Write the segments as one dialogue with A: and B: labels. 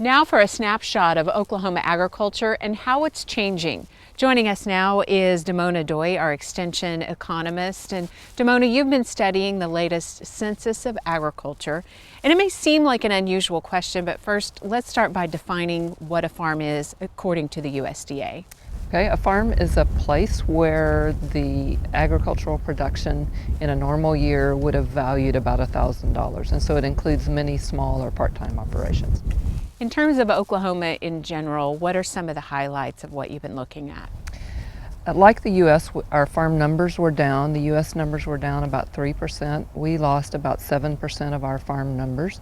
A: Now for a snapshot of Oklahoma agriculture and how it's changing. Joining us now is Damona Doye, our extension economist. And Damona, you've been studying the latest Census of Agriculture. And it may seem like an unusual question, but first let's start by defining what a farm is according to the USDA.
B: Okay, a farm is a place where the agricultural production in a normal year would have valued about $1,000. And so it includes many small or part-time operations.
A: In terms of Oklahoma in general, what are some of the highlights of what you've been looking at?
B: Like the U.S., our farm numbers were down. The U.S. numbers were down about 3%. We lost about 7% of our farm numbers.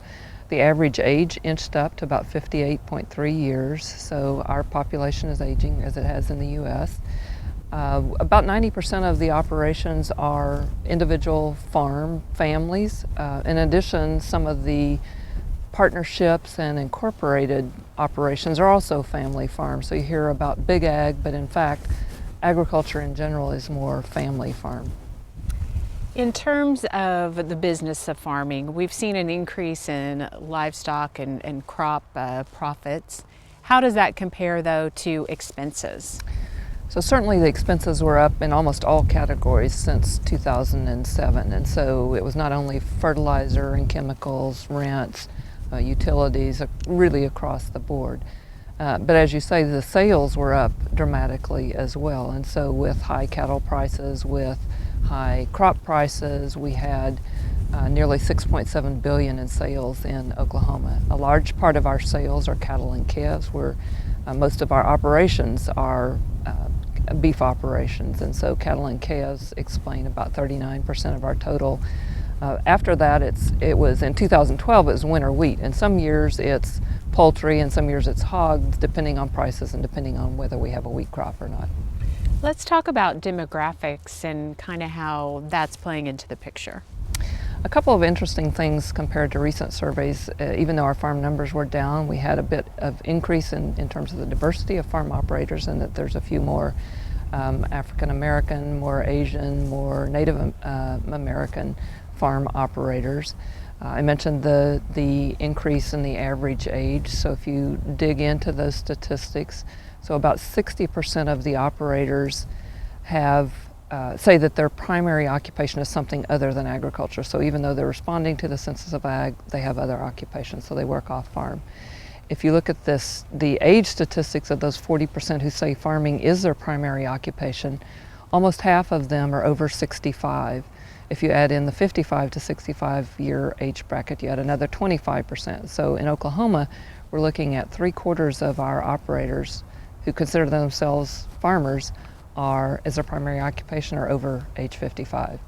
B: The average age inched up to about 58.3 years, so our population is aging as it has in the U.S. About 90% of the operations are individual farm families. In addition, some of the partnerships and incorporated operations are also family farms. So you hear about big ag, but in fact, agriculture in general is more family farm.
A: In terms of the business of farming, we've seen an increase in livestock and crop profits. How does that compare, though, to expenses?
B: So certainly the expenses were up in almost all categories since 2007. And so it was not only fertilizer and chemicals, rents, utilities, really across the board. But as you say, the sales were up dramatically as well. And so with high cattle prices, with high crop prices, we had nearly $6.7 billion in sales in Oklahoma. A large part of our sales are cattle and calves, where most of our operations are beef operations. And so cattle and calves explain about 39% of our total. After that, it was in 2012, it was winter wheat. And some years it's poultry and some years it's hogs, depending on prices and depending on whether we have a wheat crop or not.
A: Let's talk about demographics and kind of how that's playing into the picture.
B: A couple of interesting things compared to recent surveys. Even though our farm numbers were down, we had a bit of increase in terms of the diversity of farm operators, and that there's a few more African American, more Asian, more Native American farm operators. I mentioned the increase in the average age. So if you dig into those statistics, so about 60% of the operators have say that their primary occupation is something other than agriculture. So even though they're responding to the Census of Ag, they have other occupations, so they work off farm. If you look at the age statistics of those 40% who say farming is their primary occupation, almost half of them are over 65. If you add in the 55 to 65 year age bracket, you add another 25%. So in Oklahoma, we're looking at 3/4 of our operators who consider themselves farmers as their primary occupation are over age 55.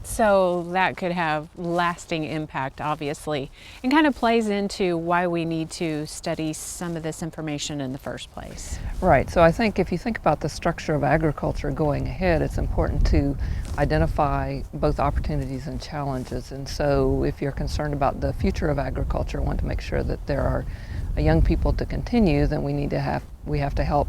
A: So that could have lasting impact, obviously, and kind of plays into why we need to study some of this information in the first place.
B: Right, so I think if you think about the structure of agriculture going ahead, it's important to identify both opportunities and challenges. And so if you're concerned about the future of agriculture, want to make sure that there are young people to continue, then we have to help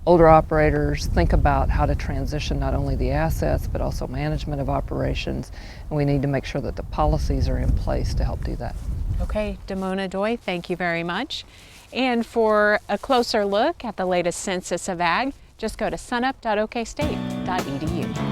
B: older operators think about how to transition not only the assets but also management of operations, and we need to make sure that the policies are in place to help do that.
A: Okay, Damona Doye, thank you very much. And for a closer look at the latest Census of Ag, just go to sunup.okstate.edu.